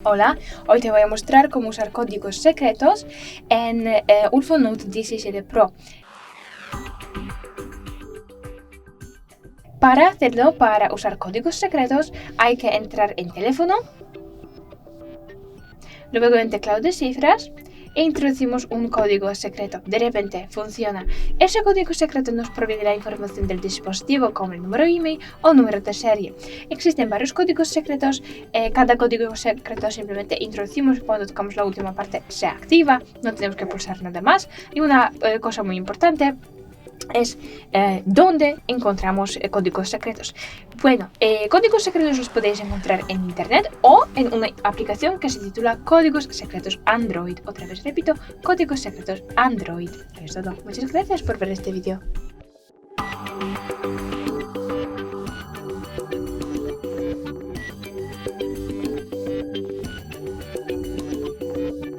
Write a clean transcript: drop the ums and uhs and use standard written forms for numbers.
Hola, hoy te voy a mostrar cómo usar códigos secretos en ULEFONE Note 17 Pro. Para hacerlo, para usar códigos secretos, hay que entrar en teléfono, luego en teclado de cifras e introducimos un código secreto. De repente funciona. Ese código secreto nos proviene la información del dispositivo, como el número email o número de serie. Existen varios códigos secretos. Cada código secreto simplemente introducimos cuando tocamos la última parte, se activa, no tenemos que pulsar nada más. Y una cosa muy importante es dónde encontramos códigos secretos. Bueno, códigos secretos los podéis encontrar en internet o en una aplicación que se titula Códigos Secretos Android. Otra vez repito, Códigos Secretos Android. Es todo. Muchas gracias por ver este vídeo.